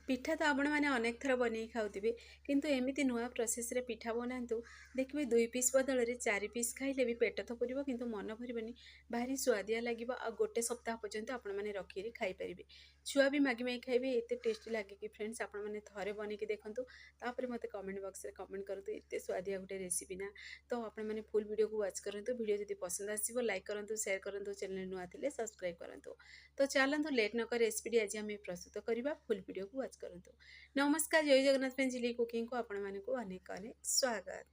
ପିଠା ତ ଆପଣମାନେ ଅନେକ ଥର ବନେଇକି ଖାଉଥିବେ, କିନ୍ତୁ ଏମିତି ନୂଆ ପ୍ରୋସେସ୍‌ରେ ପିଠା ବନାନ୍ତୁ, ଦେଖିବେ 2 ପିସ୍ ବଦଳରେ 4 ପିସ୍ ଖାଇଲେ ବି ପେଟ ତ ପୁରିବ କିନ୍ତୁ ମନ ଭରିବନି। ଭାରି ସୁଆଦିଆ ଲାଗିବ ଆଉ ଗୋଟେ ସପ୍ତାହ ପର୍ଯ୍ୟନ୍ତ ଆପଣମାନେ ରଖିକିରି ଖାଇପାରିବେ। ଛୁଆ ବି ମାଗି ମାଗି ଖାଇବେ, ଏତେ ଟେଷ୍ଟି ଲାଗେ କି ଫ୍ରେଣ୍ଡସ୍ ଆପଣମାନେ ଥରେ ବନେଇକି ଦେଖନ୍ତୁ, ତାପରେ ମୋତେ କମେଣ୍ଟ ବକ୍ସରେ କମେଣ୍ଟ କରନ୍ତୁ ଏତେ ସୁଆଦିଆ ଗୋଟେ ରେସିପି ନା। ତ ଆପଣମାନେ ଫୁଲ୍ ଭିଡ଼ିଓକୁ ୱାଚ୍ କରନ୍ତୁ। ଭିଡ଼ିଓ ଯଦି ପସନ୍ଦ ଆସିବ ଲାଇକ୍ କରନ୍ତୁ, ସେୟାର କରନ୍ତୁ, ଚ୍ୟାନେଲ୍ ନୂଆ ଥିଲେ ସବସ୍କ୍ରାଇବ୍ କରନ୍ତୁ। ତ ଚାଲନ୍ତୁ ଲେଟ୍ ନ କରି ରେସିପିଟି ଆଜି ଆମେ ପ୍ରସ୍ତୁତ କରିବା। ଫୁଲ୍ ଭିଡ଼ିଓକୁ ୱାଚ୍ କରନ୍ତୁ। ନମସ୍କାର, ଜୟ ଜଗନ୍ନାଥ ଫ୍ରେଣ୍ଡସ୍, ଝିଲି କୁକିଂକୁ ଆପଣମାନଙ୍କୁ ଅନେକ ଅନେକ ସ୍ୱାଗତ।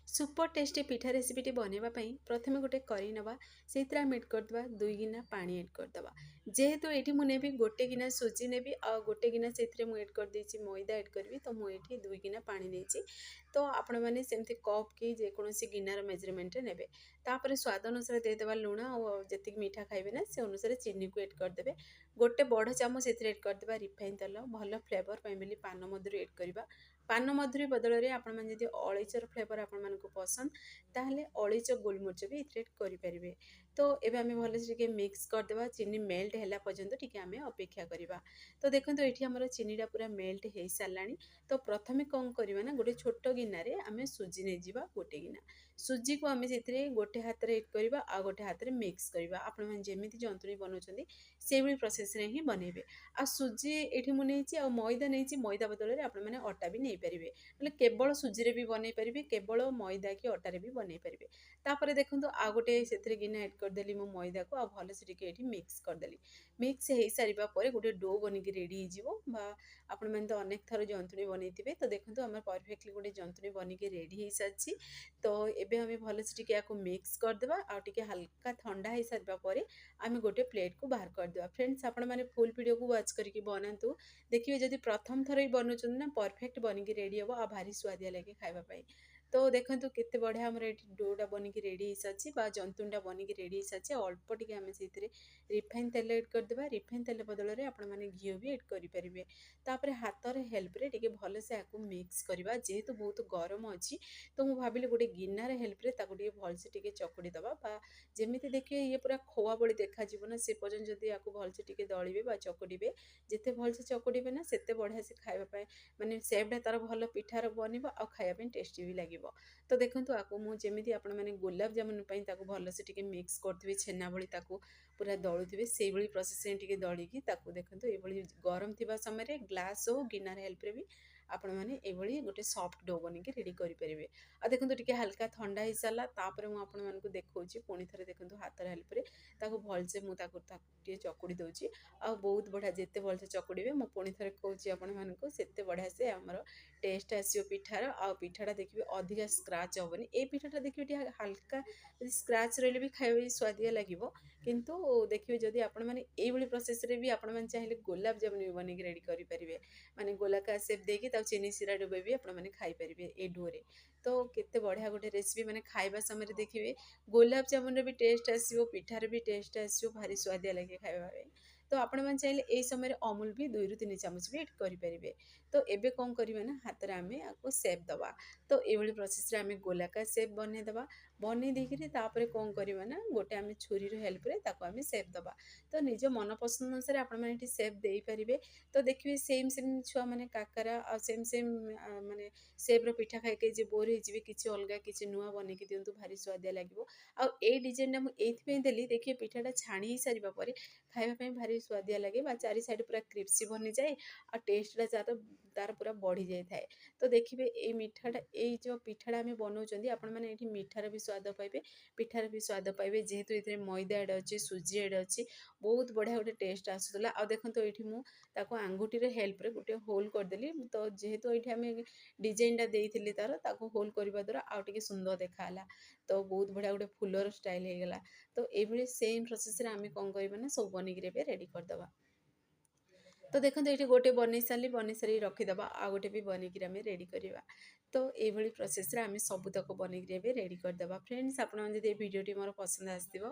ସୁପର ଟେଷ୍ଟି ପିଠା ରେସିପିଟି ବନେଇବା ପାଇଁ ପ୍ରଥମେ ଗୋଟେ କରେଇ ନେବା, ସେଇଥିରେ ଆମେ ଏଡ଼୍ କରିଦେବା 2 ଗିନା ପାଣି ଏଡ଼୍ କରିଦେବା। ଯେହେତୁ ଏଇଠି ମୁଁ ନେବି 1 ଗିନା ସୁଜି ନେବି ଆଉ 1 ଗିନା ସେଇଥିରେ ମୁଁ ଏଡ଼୍ କରିଦେଇଛି ମଇଦା ଏଡ଼୍ କରିବି, ତ ମୁଁ ଏଇଠି 2 ଗିନା ପାଣି ନେଇଛି। ତ ଆପଣମାନେ ସେମିତି କପ୍ କି ଯେକୌଣସି ଗିନାର ମେଜରମେଣ୍ଟରେ ନେବେ। ତାପରେ ସ୍ୱାଦ ଅନୁସାରେ ଦେଇଦେବା ଲୁଣ ଆଉ ଯେତିକି ମିଠା ଖାଇବେ ନା ସେ ଅନୁସାରେ ଚିନିକୁ ଏଡ଼୍ କରିଦେବେ। ଗୋଟେ ବଡ଼ ଚାମଚ ସେଥିରେ ଏଡ଼୍ କରିଦେବା ରିଫାଇନ୍ ତେଲ, ଭଲ ଫ୍ଲେଭର୍ ପାଇଁ ବୋଲି ପାନମଧୁରୀ ଏଡ଼୍ କରିବା। ପାନମଧୁରୀ ବଦଳରେ ଆପଣମାନେ ଯଦି ଅଳେଇଚର ଫ୍ଲେଭର୍ ଆପଣମାନଙ୍କୁ ପସନ୍ଦ, ତାହେଲେ ଅଳେଇଚ ଗୋଲମରିଚ ବି ଏଥିରେ ଏଡ଼୍ କରିପାରିବେ। ତ ଏବେ ଆମେ ଭଲସେ ଟିକେ ମିକ୍ସ କରିଦେବା, ଚିନି ମେଲ୍ଟ ହେଲା ପର୍ଯ୍ୟନ୍ତ ଟିକେ ଆମେ ଅପେକ୍ଷା କରିବା। ତ ଦେଖନ୍ତୁ ଏଠି ଆମର ଚିନିଟା ପୁରା ମେଲ୍ଟ ହେଇସାରିଲାଣି। ତ ପ୍ରଥମେ କ'ଣ କରିବା ନା, ଗୋଟେ ଛୋଟ ଗିନାରେ ଆମେ ସୁଜି ନେଇଯିବା 1 ଗିନା। ସୁଜିକୁ ଆମେ ସେଥିରେ ଗୋଟେ ହାତରେ ଏଡ଼୍ କରିବା ଆଉ ଗୋଟେ ହାତରେ ମିକ୍ସ କରିବା। ଆପଣମାନେ ଯେମିତି ଜନ୍ତୁଣି ବନାଉଛନ୍ତି ସେଇଭଳି ପ୍ରୋସେସ୍‌ରେ ହିଁ ବନେଇବେ। ଆଉ ସୁଜି ଏଠି ମୁଁ ନେଇଛି ଆଉ ମଇଦା ନେଇଛି, ମଇଦା ବଦଳରେ ଆପଣମାନେ ଅଟା ବି ନେଇପାରିବେ। ନହେଲେ କେବଳ ସୁଜିରେ ବି ବନେଇ ପାରିବେ, କେବଳ ମଇଦା କି ଅଟାରେ ବି ବନେଇ ପାରିବେ। ତାପରେ ଦେଖନ୍ତୁ ଆଉ ଗୋଟେ ସେଥିରେ ଗିନା ଏଡ଼୍ କରିଦେଲି ମୁଁ ମଇଦାକୁ ଆଉ ଭଲସେ ଟିକେ ଏଠି ମିକ୍ସ କରିଦେଲି। ମିକ୍ସ ହେଇସାରିବା ପରେ ଗୋଟେ ଡୋ ବନିକି ରେଡ଼ି ହେଇଯିବ। ବା ଆପଣମାନେ ତ ଅନେକ ଥର ଜନ୍ତୁଣି ବନେଇଥିବେ। ତ ଦେଖନ୍ତୁ ଆମର ପରଫେକ୍ଟଲି ଗୋଟେ ଜନ୍ତୁଣି ବନିକି ରେଡ଼ି ହେଇସାରିଛି। ତ ଏବେ ଆମେ ଭଲସେ ଟିକେ ୟାକୁ ମିକ୍ସ କରିଦେବା ଆଉ ଟିକେ ହାଲକା ଥଣ୍ଡା ହେଇସାରିବା ପରେ ଆମେ ଗୋଟେ ପ୍ଲେଟ୍‌କୁ ବାହାର କରିଦେବା। ଫ୍ରେଣ୍ଡସ୍ ଆପଣମାନେ ଫୁଲ୍ ଭିଡ଼ିଓକୁ ୱାଚ୍ କରିକି ବନାନ୍ତୁ। ଦେଖିବେ ଯଦି ପ୍ରଥମ ଥର ବି ବନଉଛନ୍ତି ନା ପରଫେକ୍ଟ ବନିକି ରେଡ଼ି ହେବ ଆଉ ଭାରି ସୁଆଦିଆ ଲାଗେ ଖାଇବା ପାଇଁ। ତ ଦେଖନ୍ତୁ କେତେ ବଢ଼ିଆ ଆମର ଏଠି ଡୋଟା ବନିକି ରେଡ଼ି ହେଇସାରିଛି ବା ଜନ୍ତୁଣିଟା ବନିକି ରେଡ଼ି ହେଇସାରିଛି। ଅଳ୍ପ ଟିକେ ଆମେ ସେଇଥିରେ ରିଫାଇନ୍ ତେଲ ଏଡ଼୍ କରିଦେବା। ରିଫାଇନ୍ ତେଲ ବଦଳରେ ଆପଣମାନେ ଘିଅ ବି ଏଡ଼୍ କରିପାରିବେ। ତାପରେ ହାତର ହେଲ୍ପରେ ଟିକେ ଭଲସେ ୟାକୁ ମିକ୍ସ କରିବା। ଯେହେତୁ ବହୁତ ଗରମ ଅଛି, ତ ମୁଁ ଭାବିଲି ଗୋଟେ ଗିନାର ହେଲ୍ପରେ ତାକୁ ଟିକେ ଭଲସେ ଟିକେ ଚକୁଡ଼ି ଦେବା। ବା ଯେମିତି ଦେଖିବେ ଇଏ ପୁରା ଖୋଆ ଭଳି ଦେଖାଯିବ ନା, ସେ ପର୍ଯ୍ୟନ୍ତ ଯଦି ୟାକୁ ଭଲସେ ଟିକେ ଦଳିବେ ବା ଚକୁଡ଼ିବେ, ଯେତେ ଭଲସେ ଚକୁଡ଼ିବେ ନା ସେତେ ବଢ଼ିଆ ସେ ଖାଇବା ପାଇଁ ମାନେ ସେପ୍‌ଟା ତା'ର ଭଲ ପିଠାର ବନିବ ଆଉ ଖାଇବା ପାଇଁ ଟେଷ୍ଟି ବି ଲାଗିବ। ତ ଦେଖନ୍ତୁ ଆକୁ ମୁଁ ଯେମିତି ଆପଣମାନେ ଗୋଲାପ ଜାମୁନ ପାଇଁ ତାକୁ ଭଲସେ ଟିକେ ମିକ୍ସ କରୁଥିବେ, ଛେନା ଭଳି ତାକୁ ପୁରା ଦଳୁଥିବେ, ସେଇଭଳି ପ୍ରୋସେସ୍‌ରେ ଟିକେ ଦଳିକି ତାକୁ ଦେଖନ୍ତୁ ଏଇଭଳି ଗରମ ଥିବା ସମୟରେ ଗ୍ଲାସ୍ ହଉ ଗିନାର ହେଲ୍ପରେ ବି ଆପଣମାନେ ଏଇଭଳି ଗୋଟେ ସଫ୍ଟ ଡୋ ବନେଇକି ରେଡ଼ି କରିପାରିବେ। ଆଉ ଦେଖନ୍ତୁ ଟିକେ ହାଲକା ଥଣ୍ଡା ହେଇସାରିଲା, ତାପରେ ମୁଁ ଆପଣମାନଙ୍କୁ ଦେଖଉଛି ପୁଣି ଥରେ ଦେଖନ୍ତୁ ହାତର ହେଲ୍ପରେ ତାକୁ ଭଲସେ ମୁଁ ତାକୁ ଟିକେ ଚକୁଡ଼ି ଦେଉଛି। ଆଉ ବହୁତ ବଢ଼ିଆ ଯେତେ ଭଲସେ ଚକୁଡ଼ିବେ, ମୁଁ ପୁଣି ଥରେ କହୁଛି ଆପଣମାନଙ୍କୁ, ସେତେ ବଢ଼ିଆ ସେ ଆମର ଟେଷ୍ଟ ଆସିବ ପିଠାର। ଆଉ ପିଠାଟା ଦେଖିବେ ଅଧିକା ସ୍କ୍ରାଚ୍ ହେବନି। ଏଇ ପିଠାଟା ଦେଖିବେ ଟିକେ ହାଲକା ଯଦି ସ୍କ୍ରାଚ୍ ରହିଲେ ବି ଖାଇବା ବି ସୁଆଦିଆ ଲାଗିବ। କିନ୍ତୁ ଦେଖିବେ ଯଦି ଆପଣମାନେ ଏଇଭଳି ପ୍ରୋସେସ୍‌ରେ ବି ଆପଣମାନେ ଚାହିଁଲେ ଗୋଲାପ ଜାମୁନ ବି ବନେଇକି ରେଡ଼ି କରିପାରିବେ। ମାନେ ଗୋଲାକାର ସେପ୍ ଦେଇକି ତାକୁ ଚିନି ସିରା ଡୁବାଇ ବି ଆପଣମାନେ ଖାଇପାରିବେ ଏ ଡୋରେ। ତ କେତେ ବଢ଼ିଆ ଗୋଟେ ରେସିପି, ମାନେ ଖାଇବା ସମୟରେ ଦେଖିବେ ଗୋଲାପ ଜାମୁନର ବି ଟେଷ୍ଟ ଆସିବ, ପିଠାର ବି ଟେଷ୍ଟ ଆସିବ, ଭାରି ସୁଆଦିଆ ଲାଗେ ଖାଇବା ପାଇଁ। ତ ଆପଣମାନେ ଚାହିଁଲେ ଏଇ ସମୟରେ ଅମୁଲ ବି 2ରୁ 3 ଚାମଚ ବି ଏଡ଼୍ କରିପାରିବେ। ତ ଏବେ କ'ଣ କରିବା ନା, ହାତରେ ଆମେ ୟାକୁ ସେପ୍ ଦେବା। ତ ଏଇଭଳି ପ୍ରୋସେସ୍‌ରେ ଆମେ ଗୋଲାକାର ସେପ୍ ବନେଇଦେବା। ବନେଇ ଦେଇକିରି ତାପରେ କ'ଣ କରିବା ନା, ଗୋଟେ ଆମେ ଛୁରୀର ହେଲ୍ପରେ ତାକୁ ଆମେ ସେପ୍ ଦେବା। ତ ନିଜ ମନ ପସନ୍ଦ ଅନୁସାରେ ଆପଣମାନେ ଏଠି ସେପ୍ ଦେଇପାରିବେ। ତ ଦେଖିବେ ସେମ୍ ଛୁଆମାନେ କାକରା ଆଉ ସେମ୍ ମାନେ ସେପ୍‌ର ପିଠା ଖାଇ ଖାଇ ଯେ ବୋର୍ ହେଇଯିବେ, କିଛି ଅଲଗା କିଛି ନୂଆ ବନେଇକି ଦିଅନ୍ତୁ, ଭାରି ସୁଆଦିଆ ଲାଗିବ। ଆଉ ଏଇ ଡିଜାଇନଟା ମୁଁ ଏଇଥିପାଇଁ ଦେଲି, ଦେଖିବେ ପିଠାଟା ଛାଣି ହେଇସାରିବା ପରେ ଖାଇବା ପାଇଁ ଭାରି ସୁଆଦିଆ ଲାଗେ ବା ଚାରି ସାଇଡ଼୍ ପୁରା କ୍ରିସ୍ପି ବନିଯାଏ ଆଉ ଟେଷ୍ଟଟା ତା'ର ପୁରା ବଢ଼ି ଯାଇଥାଏ। ତ ଦେଖିବେ ଏଇ ମିଠାଟା, ଏଇ ଯେଉଁ ପିଠାଟା ଆମେ ବନାଉଛନ୍ତି, ଆପଣମାନେ ଏଇଠି ମିଠାର ବି ସ୍ୱାଦ ପାଇବେ, ପିଠାର ବି ସ୍ୱାଦ ପାଇବେ। ଯେହେତୁ ଏଥିରେ ମଇଦା ଏଡ଼୍ ଅଛି, ସୁଜି ଏଡ଼୍ ଅଛି, ବହୁତ ବଢ଼ିଆ ଗୋଟେ ଟେଷ୍ଟ ଆସୁଥିଲା। ଆଉ ଦେଖନ୍ତୁ ଏଇଠି ମୁଁ ତାକୁ ଆଙ୍ଗୁଠିର ହେଲ୍ପରେ ଗୋଟେ ହୋଲ୍ କରିଦେଲି। ତ ଯେହେତୁ ଏଇଠି ଆମେ ଡିଜାଇନଟା ଦେଇଥିଲି ତା'ର, ତାକୁ ହୋଲ୍ କରିବା ଦ୍ୱାରା ଆଉ ଟିକେ ସୁନ୍ଦର ଦେଖାହେଲା। ତ ବହୁତ ବଢ଼ିଆ ଗୋଟେ ଫୁଲର ଷ୍ଟାଇଲ୍ ହେଇଗଲା। ତ ଏଇଭଳି ସେମ୍ ପ୍ରୋସେସ୍‌ରେ ଆମେ କ'ଣ କରିବା ନା, ସବୁ ବନେଇକିରି ଏବେ ରେଡ଼ି କରିଦେବା। ତ ଦେଖନ୍ତୁ ଏଇଠି ଗୋଟେ ବନେଇ ସାରିକି ରଖିଦେବା, ଆଉ ଗୋଟେ ବି ବନେଇକିରି ଆମେ ରେଡ଼ି କରିବା। ତ ଏଇଭଳି ପ୍ରୋସେସ୍‌ରେ ଆମେ ସବୁତକ ବନେଇକିରି ଏବେ ରେଡ଼ି କରିଦେବା। ଫ୍ରେଣ୍ଡସ୍ ଆପଣମାନେ ଯଦି ଏ ଭିଡ଼ିଓଟି ମୋର ପସନ୍ଦ ଆସିଥିବ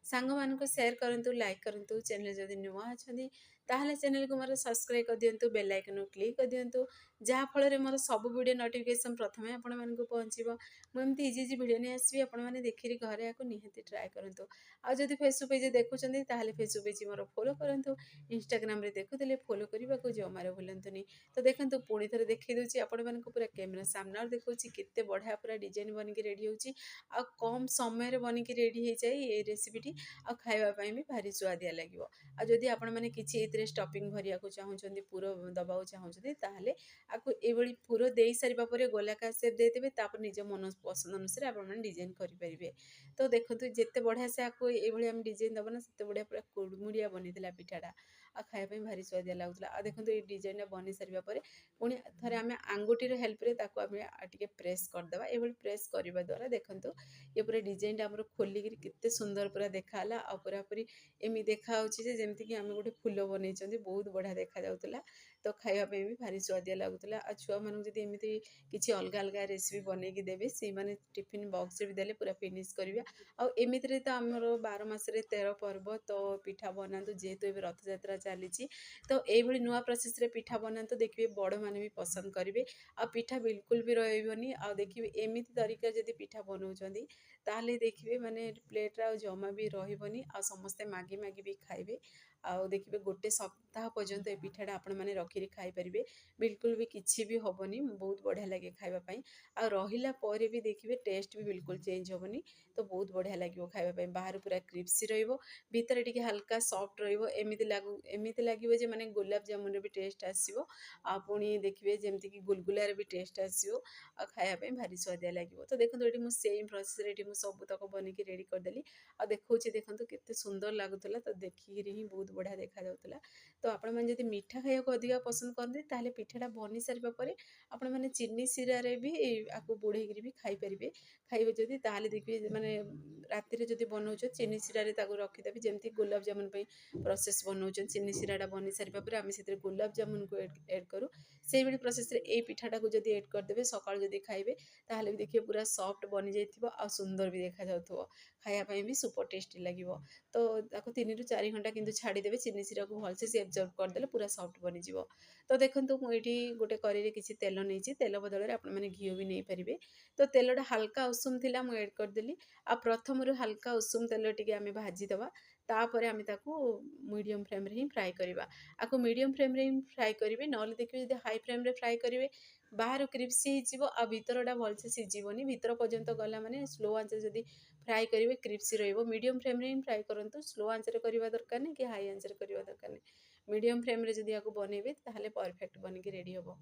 ସାଙ୍ଗମାନଙ୍କୁ ସେୟାର କରନ୍ତୁ, ଲାଇକ୍ କରନ୍ତୁ। ଚ୍ୟାନେଲ ଯଦି ନୂଆ ଅଛନ୍ତି ତାହେଲେ ଚ୍ୟାନେଲକୁ ମୋର ସବସ୍କ୍ରାଇବ୍ କରିଦିଅନ୍ତୁ, ବେଲ୍ ଆଇକନ୍କୁ କ୍ଲିକ୍ କରିଦିଅନ୍ତୁ, ଯାହାଫଳରେ ମୋର ସବୁ ଭିଡ଼ିଓ ନୋଟିଫିକେସନ୍ ପ୍ରଥମେ ଆପଣମାନଙ୍କୁ ପହଞ୍ଚିବ। ମୁଁ ଏମିତି ଇଜି ଇଜି ଭିଡ଼ିଓ ନେଇ ଆସିବି, ଆପଣମାନେ ଦେଖିକି ଘରେ ଆକୁ ନିହାତି ଟ୍ରାଏ କରନ୍ତୁ। ଆଉ ଯଦି ଫେସବୁକ୍ ପେଜ୍ ଦେଖୁଛନ୍ତି ତାହେଲେ ଫେସବୁକ୍ ପେଜ୍ ମୋର ଫଲୋ କରନ୍ତୁ। ଇନଷ୍ଟାଗ୍ରାମରେ ଦେଖୁଥିଲେ ଫଲୋ କରିବାକୁ ଜମାରୁ ଭୁଲନ୍ତୁନି। ତ ଦେଖନ୍ତୁ ପୁଣି ଥରେ ଦେଖେଇ ଦେଉଛି ଆପଣମାନଙ୍କୁ, ପୁରା କ୍ୟାମେରା ସାମ୍ନାରେ ଦେଖାଉଛି କେତେ ବଢ଼ିଆ ପୁରା ଡିଜାଇନ୍ ବନିକି ରେଡ଼ି ହେଉଛି। ଆଉ କମ୍ ସମୟରେ ବନିକି ରେଡ଼ି ହେଇଯାଏ ଏଇ ରେସିପିଟି। ଆଉ ଖାଇବା ପାଇଁ ବି ଭାରି ସୁଆଦିଆ ଲାଗିବ। ଆଉ ଯଦି ଆପଣମାନେ କିଛି ଏଥିରେ ଷ୍ଟଫିଂ ଭରିବାକୁ ଚାହୁଁଛନ୍ତି, ପୁର ଦେବାକୁ ଚାହୁଁଛନ୍ତି, ତାହେଲେ ଆକୁ ଏଇଭଳି ପୁର ଦେଇ ସାରିବା ପରେ ଗୋଲାକାର ସେପ୍ ଦେଇଦେବେ। ତାପରେ ନିଜ ମନ ପସନ୍ଦ ଅନୁସାରେ ଆପଣମାନେ ଡିଜାଇନ୍ କରିପାରିବେ। ତ ଦେଖନ୍ତୁ ଯେତେ ବଢ଼ିଆ ସେ ଆକୁ ଏଇଭଳି ଆମେ ଡିଜାଇନ୍ ଦେବ ନା, ସେତେ ବଢ଼ିଆ ପୁରା କୁଡ଼ମୁଡ଼ିଆ ବନିଥିଲା ପିଠାଟା। ଆଉ ଖାଇବା ପାଇଁ ଭାରି ସୁଆଦିଆ ଲାଗୁଥିଲା। ଆଉ ଦେଖନ୍ତୁ ଏଇ ଡିଜାଇନ୍ଟା ବନି ସାରିବା ପରେ ପୁଣି ଥରେ ଆମେ ଆଙ୍ଗୁଠିର ହେଲ୍ପରେ ତାକୁ ଆମେ ଟିକେ ପ୍ରେସ୍ କରିଦେବା। ଏଇଭଳି ପ୍ରେସ୍ କରିବା ଦ୍ୱାରା ଦେଖନ୍ତୁ ଏ ପୁରା ଡିଜାଇନ୍ଟା ଆମର ଖୋଲିକିରି କେତେ ସୁନ୍ଦର ପୁରା ଦେଖାହେଲା। ଆଉ ପୁରାପୁରି ଏମିତି ଦେଖାହେଉଛି ଯେ ଯେମିତିକି ଆମେ ଗୋଟେ ଫୁଲ ବନେଇଛନ୍ତି, ବହୁତ ବଢ଼ିଆ ଦେଖାଯାଉଥିଲା। ତ ଖାଇବା ପାଇଁ ବି ଭାରି ସୁଆଦିଆ ଲାଗୁଥିଲା। ଆଉ ଛୁଆମାନଙ୍କୁ ଯଦି ଏମିତି କିଛି ଅଲଗା ଅଲଗା ରେସିପି ବନେଇକି ଦେବେ, ସେଇମାନେ ଟିଫିନ୍ ବକ୍ସରେ ବି ଦେଲେ ପୁରା ଫିନିଶ୍ କରିବେ। ଆଉ ଏମିତିରେ ତ ଆମର 12 ମାସରେ 13 ପର୍ବ, ତ ପିଠା ବନାନ୍ତୁ। ଯେହେତୁ ଏବେ ରଥଯାତ୍ରା ଚାଲିଛି, ତ ଏଇଭଳି ନୂଆ ପ୍ରୋସେସ୍ରେ ପିଠା ବନାନ୍ତୁ, ଦେଖିବେ ବଡ଼ମାନେ ବି ପସନ୍ଦ କରିବେ। ଆଉ ପିଠା ବିଲକୁଲ ବି ରହିବନି। ଆଉ ଦେଖିବେ ଏମିତି ତରିକା ଯଦି ପିଠା ବନାଉଛନ୍ତି ତାହେଲେ ଦେଖିବେ ମାନେ ପ୍ଲେଟ୍ରେ ଆଉ ଜମା ବି ରହିବନି। ଆଉ ସମସ୍ତେ ମାଗି ମାଗି ବି ଖାଇବେ। ଆଉ ଦେଖିବେ ଗୋଟେ ସପ୍ତାହ ପର୍ଯ୍ୟନ୍ତ ଏ ପିଠାଟା ଆପଣମାନେ ରଖିକି ଖାଇପାରିବେ। ବିଲକୁଲ ବି କିଛି ବି ହେବନି, ବହୁତ ବଢ଼ିଆ ଲାଗେ ଖାଇବା ପାଇଁ। ଆଉ ରହିଲା ପରେ ବି ଦେଖିବେ ଟେଷ୍ଟ ବି ବିଲକୁଲ ଚେଞ୍ଜ ହେବନି। ତ ବହୁତ ବଢ଼ିଆ ଲାଗିବ ଖାଇବା ପାଇଁ। ବାହାରୁ ପୁରା କ୍ରିପ୍ସି ରହିବ, ଭିତରେ ଟିକେ ହାଲକା ସଫ୍ଟ ରହିବ। ଏମିତି ଲାଗିବ ଯେ ମାନେ ଗୋଲାପ ଜାମୁନର ବି ଟେଷ୍ଟ ଆସିବ। ଆଉ ପୁଣି ଦେଖିବେ ଯେମିତିକି ଗୁଲଗୁଲାର ବି ଟେଷ୍ଟ ଆସିବ। ଆଉ ଖାଇବା ପାଇଁ ଭାରି ସୁଆଦିଆ ଲାଗିବ। ତ ଦେଖନ୍ତୁ ଏଠି ମୁଁ ସେମ୍ ପ୍ରୋସେସ୍ରେ ଏଠି ମୁଁ ସବୁତକ ବନେଇକି ରେଡ଼ି କରିଦେଲି। ଆଉ ଦେଖାଉଛି ଦେଖନ୍ତୁ କେତେ ସୁନ୍ଦର ଲାଗୁଥିଲା। ତ ଦେଖିକିରି ହିଁ ବହୁତ ବଢ଼ିଆ ଦେଖାଯାଉଥିଲା। ତ ଆପଣମାନେ ଯଦି ମିଠା ଖାଇବାକୁ ଅଧିକା ପସନ୍ଦ କରନ୍ତି ତାହେଲେ ପିଠାଟା ବନି ସାରିବା ପରେ ଆପଣମାନେ ଚିନି ଶିରାରେ ବି ଆକୁ ବୁଡ଼େଇକିରି ବି ଖାଇପାରିବେ। ଖାଇବେ ଯଦି ତାହେଲେ ଦେଖିବେ ମାନେ ରାତିରେ ଯଦି ବନାଉଛ ଚିନି ଶିରାରେ ତାକୁ ରଖିଦେବେ। ଯେମିତି ଗୋଲାପ ଜାମୁନ ପାଇଁ ପ୍ରୋସେସ୍ ବନାଉଛନ୍ତି, ଚିନି ଶିରାଟା ବନି ସାରିବା ପରେ ଆମେ ସେଥିରେ ଗୋଲାପ ଜାମୁନକୁ ଏଡ଼୍ କରୁ। ସେଇଭଳି ପ୍ରୋସେସ୍ରେ ଏଇ ପିଠାଟାକୁ ଯଦି ଏଡ଼୍ କରିଦେବେ, ସକାଳୁ ଯଦି ଖାଇବେ ତାହେଲେ ବି ଦେଖିବେ ପୁରା ସଫ୍ଟ ବନିଯାଇଥିବ ଆଉ ସୁନ୍ଦର ବି ଦେଖାଯାଉଥିବ। ଖାଇବା ପାଇଁ ବି ସୁପର ଟେଷ୍ଟି ଲାଗିବ। ତ ତାକୁ 3 ରୁ 4 ଘଣ୍ଟା କିନ୍ତୁ ଛାଡ଼ିଦେବେ। ଚିନି ଶିରାକୁ ଭଲସେ ସେ ଏବଜର୍ଭ କରିଦେଲେ ପୁରା ସଫ୍ଟ ବନିଯିବ। ତ ଦେଖନ୍ତୁ ମୁଁ ଏଇଠି ଗୋଟେ କରେଇରେ କିଛି ତେଲ ନେଇଛି। ତେଲ ବଦଳରେ ଆପଣମାନେ ଘିଅ ବି ନେଇପାରିବେ। ତ ତେଲଟା ହାଲକା ଉଷୁମ ଥିଲା, ମୁଁ ଏଡ଼୍ କରିଦେଲି। ଆଉ ପ୍ରଥମରୁ ହାଲକା ଉଷୁମ ତେଲ ଟିକେ ଆମେ ଭାଜିଦେବା। ତାପରେ ଆମେ ତାକୁ ମିଡ଼ିୟମ୍ ଫ୍ଲେମ୍ରେ ହିଁ ଫ୍ରାଏ କରିବା। ଆକୁ ମିଡ଼ିୟମ୍ ଫ୍ଲେମ୍ରେ ହିଁ ଫ୍ରାଏ କରିବେ, ନହେଲେ ଦେଖିବେ ଯଦି ହାଇ ଫ୍ଲେମ୍ରେ ଫ୍ରାଏ କରିବେ ବାହାରୁ କ୍ରିପ୍ସି ହେଇଯିବ ଆଉ ଭିତରଟା ଭଲସେ ସିଝିବନି। ଭିତର ପର୍ଯ୍ୟନ୍ତ ଗଲା ମାନେ ସ୍ଲୋ ଆଞ୍ଚରେ ଯଦି ଫ୍ରାଏ କରିବେ କ୍ରିପ୍ସି ରହିବ। ମିଡ଼ିୟମ୍ ଫ୍ଲେମ୍ରେ ହିଁ ଫ୍ରାଏ କରନ୍ତୁ। ସ୍ଲୋ ଆଞ୍ଚରେ କରିବା ଦରକାର ନାହିଁ କି ହାଇ ଆଞ୍ଚରେ କରିବା ଦରକାର ନାହିଁ। ମିଡ଼ିୟମ୍ ଫ୍ଲେମ୍ରେ ଯଦି ଆକୁ ବନେଇବେ ତାହେଲେ ପରଫେକ୍ଟ ବନିକି ରେଡ଼ି ହେବ।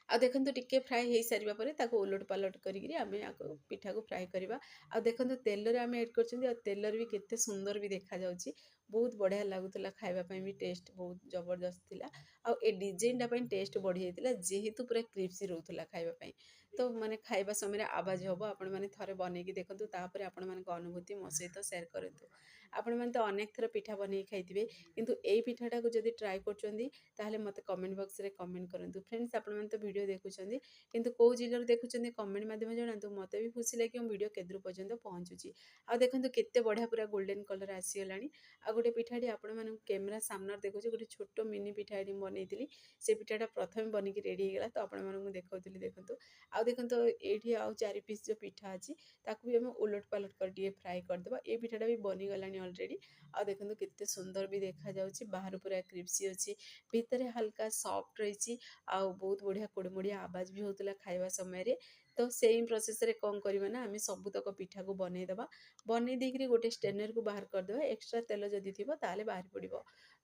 ଆଉ ଦେଖନ୍ତୁ ଟିକେ ଫ୍ରାଏ ହେଇସାରିବା ପରେ ତାକୁ ଓଲଟ ପାଲଟ କରିକିରି ଆମେ ଆକୁ ପିଠାକୁ ଫ୍ରାଏ କରିବା। ଆଉ ଦେଖନ୍ତୁ ତେଲରେ ଆମେ ଏଡ଼୍ କରିଛନ୍ତି, ଆଉ ତେଲରେ ବି କେତେ ସୁନ୍ଦର ବି ଦେଖାଯାଉଛି। ବହୁତ ବଢ଼ିଆ ଲାଗୁଥିଲା, ଖାଇବା ପାଇଁ ବି ଟେଷ୍ଟ ବହୁତ ଜବରଦସ୍ତ ଥିଲା। ଆଉ ଏ ଡିଜାଇନ୍ଟା ପାଇଁ ଟେଷ୍ଟ ବଢ଼ିଯାଇଥିଲା, ଯେହେତୁ ପୁରା କ୍ରିପ୍ସି ରହୁଥିଲା ଖାଇବା ପାଇଁ। ତ ମାନେ ଖାଇବା ସମୟରେ ଆବାଜ ହେବ। ଆପଣମାନେ ଥରେ ବନେଇକି ଦେଖନ୍ତୁ, ତାପରେ ଆପଣମାନଙ୍କ ଅନୁଭୂତି ମୋ ସହିତ ସେୟାର କରନ୍ତୁ। ଆପଣମାନେ ତ ଅନେକ ଥର ପିଠା ବନେଇକି ଖାଇଥିବେ, କିନ୍ତୁ ଏଇ ପିଠାଟାକୁ ଯଦି ଟ୍ରାଏ କରୁଛନ୍ତି ତାହେଲେ ମୋତେ କମେଣ୍ଟ ବକ୍ସରେ କମେଣ୍ଟ କରନ୍ତୁ। ଫ୍ରେଣ୍ଡସ୍, ଆପଣମାନେ ତ ଭିଡ଼ିଓ ଦେଖୁଛନ୍ତି, କିନ୍ତୁ କେଉଁ ଜିଲ୍ଲାରୁ ଦେଖୁଛନ୍ତି କମେଣ୍ଟ ମାଧ୍ୟମରେ ଜଣାନ୍ତୁ। ମୋତେ ବି ଖୁସି ଲାଗିବ ଭିଡ଼ିଓ କେଦୂର ପର୍ଯ୍ୟନ୍ତ ପହଞ୍ଚୁଛି। ଆଉ ଦେଖନ୍ତୁ କେତେ ବଢ଼ିଆ ପୁରା ଗୋଲ୍ଡେନ୍ କଲର୍ ଆସିଗଲାଣି। ଆଉ ଗୋଟେ ପିଠାଟି ଆପଣମାନଙ୍କୁ କ୍ୟାମେରା ସାମ୍ନାରେ ଦେଖୁଛି, ଗୋଟେ ଛୋଟ ମିନି ପିଠା ଏଠି ବନେଇଥିଲି। ସେ ପିଠାଟା ପ୍ରଥମେ ବନିକି ରେଡ଼ି ହେଇଗଲା, ତ ଆପଣମାନଙ୍କୁ ମୁଁ ଦେଖାଉଥିଲି ଦେଖନ୍ତୁ। ଆଉ ଦେଖନ୍ତୁ ଏଇଠି ଆଉ 4 ପିସ୍ ଯେଉଁ ପିଠା ଅଛି ତାକୁ ବି ଆମେ ଓଲଟ ପାଲଟ କରି ଟିକେ ଫ୍ରାଏ କରିଦେବା। ଏ ପିଠାଟା ବି ବନିଗଲାଣି ଅଲରେଡ଼ି। ଆଉ ଦେଖନ୍ତୁ କେତେ ସୁନ୍ଦର ବି ଦେଖାଯାଉଛି। ବାହାରୁ ପୁରା କ୍ରିପ୍ସି ଅଛି, ଭିତରେ ହାଲକା ସଫ୍ଟ ରହିଛି। ଆଉ ବହୁତ ବଢ଼ିଆ କୁଡ଼ମୁଡ଼ିଆ ଆବାଜ ବି ହେଉଥିଲା ଖାଇବା ସମୟରେ। ତ ସେମ୍ ପ୍ରୋସେସ୍ରେ କ'ଣ କରିବା ନା, ଆମେ ସବୁତକ ପିଠାକୁ ବନେଇଦେବା। ବନେଇ ଦେଇକିରି ଗୋଟେ ଷ୍ଟେନର୍କୁ ବାହାର କରିଦେବା। ଏକ୍ସଟ୍ରା ତେଲ ଯଦି ଥିବ ତାହେଲେ ବାହାରି ପଡ଼ିବ।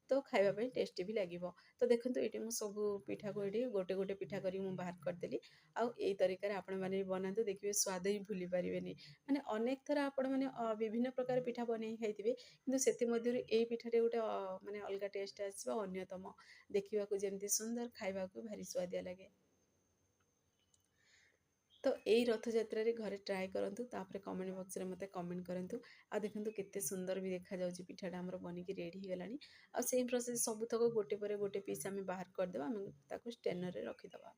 ତ ଖାଇବା ପାଇଁ ଟେଷ୍ଟି ବି ଲାଗିବ। ତ ଦେଖନ୍ତୁ ଏଇଠି ମୁଁ ସବୁ ପିଠାକୁ ଏଇଠି ଗୋଟେ ଗୋଟେ ପିଠା କରିକି ମୁଁ ବାହାର କରିଦେଲି। ଆଉ ଏଇ ତରିକାରେ ଆପଣମାନେ ବି ବନାନ୍ତୁ, ଦେଖିବେ ସ୍ୱାଦ ହିଁ ଭୁଲି ପାରିବେନି। ମାନେ ଅନେକ ଥର ଆପଣମାନେ ବିଭିନ୍ନ ପ୍ରକାର ପିଠା ବନେଇକି ଖାଇଥିବେ, କିନ୍ତୁ ସେଥିମଧ୍ୟରୁ ଏଇ ପିଠାଟି ଗୋଟେ ମାନେ ଅଲଗା ଟେଷ୍ଟ ଆସିବ, ଅନ୍ୟତମ। ଦେଖିବାକୁ ଯେମିତି ସୁନ୍ଦର, ଖାଇବାକୁ ଭାରି ସୁଆଦିଆ ଲାଗେ। ତ ଏଇ ରଥଯାତ୍ରାରେ ଘରେ ଟ୍ରାଏ କରନ୍ତୁ, ତାପରେ କମେଣ୍ଟ ବକ୍ସରେ ମୋତେ କମେଣ୍ଟ କରନ୍ତୁ। ଆଉ ଦେଖନ୍ତୁ କେତେ ସୁନ୍ଦର ବି ଦେଖାଯାଉଛି। ପିଠାଟା ଆମର ବନିକି ରେଡ଼ି ହେଇଗଲାଣି। ଆଉ ସେମ୍ ପ୍ରୋସେସ୍ ସବୁତକ ଗୋଟେ ପରେ ଗୋଟେ ପିସ୍ ଆମେ ବାହାର କରିଦେବା। ଆମେ ତାକୁ ଷ୍ଟେନର୍ରେ ରଖିଦେବା।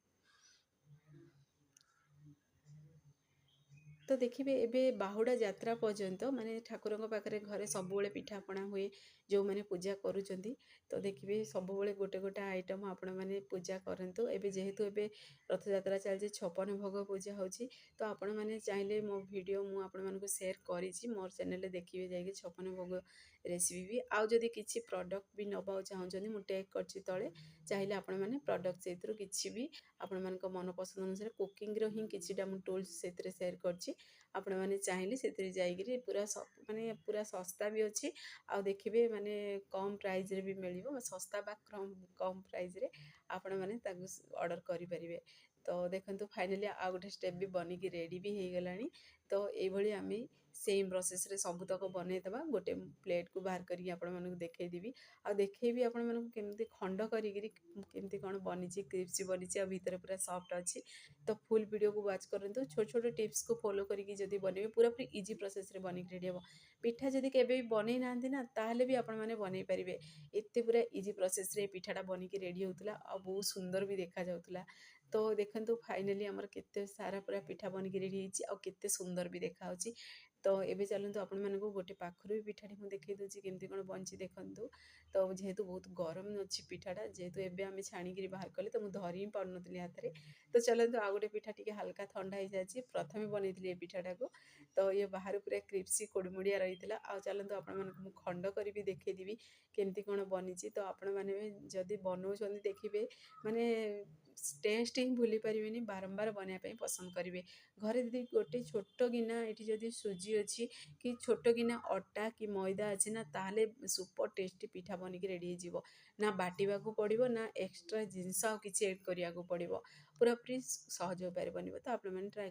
ତ ଦେଖିବେ ଏବେ ବାହୁଡ଼ା ଯାତ୍ରା ପର୍ଯ୍ୟନ୍ତ ମାନେ ଠାକୁରଙ୍କ ପାଖରେ ଘରେ ସବୁବେଳେ ପିଠାପଣା ହୁଏ। ଯେଉଁମାନେ ପୂଜା କରୁଛନ୍ତି ତ ଦେଖିବେ ସବୁବେଳେ ଗୋଟେ ଗୋଟେ ଆଇଟମ୍ ଆପଣମାନେ ପୂଜା କରନ୍ତୁ। ଏବେ ଯେହେତୁ ଏବେ ରଥଯାତ୍ରା ଚାଲିଛି, 56 ଭୋଗ ପୂଜା ହେଉଛି। ତ ଆପଣମାନେ ଚାହିଁଲେ ମୋ ଭିଡ଼ିଓ ମୁଁ ଆପଣମାନଙ୍କୁ ସେୟାର କରିଛି, ମୋର ଚ୍ୟାନେଲରେ ଦେଖିବେ ଯାଇକି 56 ଭୋଗ ରେସିପି ବି। ଆଉ ଯଦି କିଛି ପ୍ରଡ଼କ୍ଟ ବି ନେବାକୁ ଚାହୁଁଛନ୍ତି ମୁଁ ଟେଗ୍ କରିଛି ତଳେ, ଚାହିଁଲେ ଆପଣମାନେ ପ୍ରଡ଼କ୍ଟ ସେଇଥିରୁ କିଛି ବି ଆପଣମାନଙ୍କ ମନ ପସନ୍ଦ ଅନୁସାରେ କୁକିଂର ହିଁ କିଛିଟା ମୁଁ ଟୁଲ୍ସ ସେଥିରେ ସେୟାର କରିଛି। ଆପଣମାନେ ଚାହିଁଲେ ସେଥିରେ ଯାଇକିରି ମାନେ ପୁରା ଶସ୍ତା ବି ଅଛି। ଆଉ ଦେଖିବେ ମାନେ କମ୍ ପ୍ରାଇସ୍ରେ ବି ମିଳିବ, ଶସ୍ତା ବା କମ୍ ପ୍ରାଇସ୍ରେ ଆପଣମାନେ ତାକୁ ଅର୍ଡ଼ର୍ କରିପାରିବେ। ତ ଦେଖନ୍ତୁ ଫାଇନାଲି ଆଉ ଗୋଟେ ଷ୍ଟେପ୍ ବି ବନିକି ରେଡ଼ି ବି ହେଇଗଲାଣି। ତ ଏଇଭଳି ଆମେ ସେମ୍ ପ୍ରୋସେସ୍ରେ ସବୁତକ ବନେଇଦେବା। ଗୋଟେ ପ୍ଲେଟ୍କୁ ବାହାର କରିକି ଆପଣମାନଙ୍କୁ ଦେଖେଇଦେବି, ଆଉ ଦେଖେଇବି ଆପଣମାନଙ୍କୁ କେମିତି ଖଣ୍ଡ କରିକିରି କେମିତି କ'ଣ ବନିଛି, କ୍ରିସ୍ପି ବନିଛି ଆଉ ଭିତରେ ପୁରା ସଫ୍ଟ ଅଛି। ତ ଫୁଲ୍ ଭିଡ଼ିଓକୁ ୱାଚ୍ କରନ୍ତୁ। ଛୋଟ ଛୋଟ ଟିପ୍ସକୁ ଫଲୋ କରିକି ଯଦି ବନେଇବେ ପୁରାପୁରି ଇଜି ପ୍ରୋସେସ୍ରେ ବନିକି ରେଡ଼ି ହେବ। ପିଠା ଯଦି କେବେ ବି ବନେଇ ନାହାନ୍ତି ନା, ତାହେଲେ ବି ଆପଣମାନେ ବନେଇ ପାରିବେ। ଏତେ ପୁରା ଇଜି ପ୍ରୋସେସ୍ରେ ଏ ପିଠାଟା ବନିକି ରେଡ଼ି ହେଉଥିଲା ଆଉ ବହୁତ ସୁନ୍ଦର ବି ଦେଖାଯାଉଥିଲା। ତ ଦେଖନ୍ତୁ ଫାଇନାଲି ଆମର କେତେ ସାରା ପୁରା ପିଠା ବନିକି ରେଡ଼ି ହେଇଛି ଆଉ କେତେ ସୁନ୍ଦର ବି ଦେଖାହେଉଛି। ତ ଏବେ ଚାଲନ୍ତୁ ଆପଣମାନଙ୍କୁ ଗୋଟେ ପାଖରୁ ବି ପିଠାଟି ମୁଁ ଦେଖେଇ ଦେଉଛି କେମିତି କ'ଣ ବନିଛି ଦେଖନ୍ତୁ। ତ ଯେହେତୁ ବହୁତ ଗରମ ଅଛି ପିଠାଟା, ଯେହେତୁ ଏବେ ଆମେ ଛାଣିକିରି ବାହାର କଲେ ତ ମୁଁ ଧରି ହିଁ ପାରୁନଥିଲି ହାତରେ। ତ ଚାଲନ୍ତୁ ଆଉ ଗୋଟେ ପିଠା ଟିକେ ହାଲକା ଥଣ୍ଡା ହେଇଯାଇଛି, ପ୍ରଥମେ ବନେଇଥିଲି ଏ ପିଠାଟାକୁ। ତ ଇଏ ବାହାରୁ ପୁରା କ୍ରିସ୍ପି କୋଡ଼ିମୁଡ଼ିଆ ରହିଥିଲା। ଆଉ ଚାଲନ୍ତୁ ଆପଣମାନଙ୍କୁ ମୁଁ ଖଣ୍ଡ କରିବି ଦେଖେଇଦେବି କେମିତି କ'ଣ ବନିଛି। ତ ଆପଣମାନେ ବି ଯଦି ବନଉଛନ୍ତି ଦେଖିବେ ମାନେ ଟେଷ୍ଟ ହିଁ ଭୁଲି ପାରିବେନି, ବାରମ୍ବାର ବନେଇବା ପାଇଁ ପସନ୍ଦ କରିବେ। ଘରେ ଯଦି ଗୋଟେ ଛୋଟ ଗିନା ଏଠି ଯଦି ସୁଜି ଅଛି କି ଛୋଟ ଗିନା ଅଟା କି ମଇଦା ଅଛି ନା, ତାହେଲେ ସୁପର ଟେଷ୍ଟି ପିଠା ବନିକି ରେଡ଼ି ହେଇଯିବ। ନା ବାଟିବାକୁ ପଡ଼ିବ, ନା ଏକ୍ସଟ୍ରା ଜିନିଷ ଆଉ କିଛି ଏଡ଼୍ କରିବାକୁ ପଡ଼ିବ। ପୁରାପୁରି ସହଜ ଉପାୟରେ ବନିବ। ତ ଆପଣମାନେ ଟ୍ରାଏ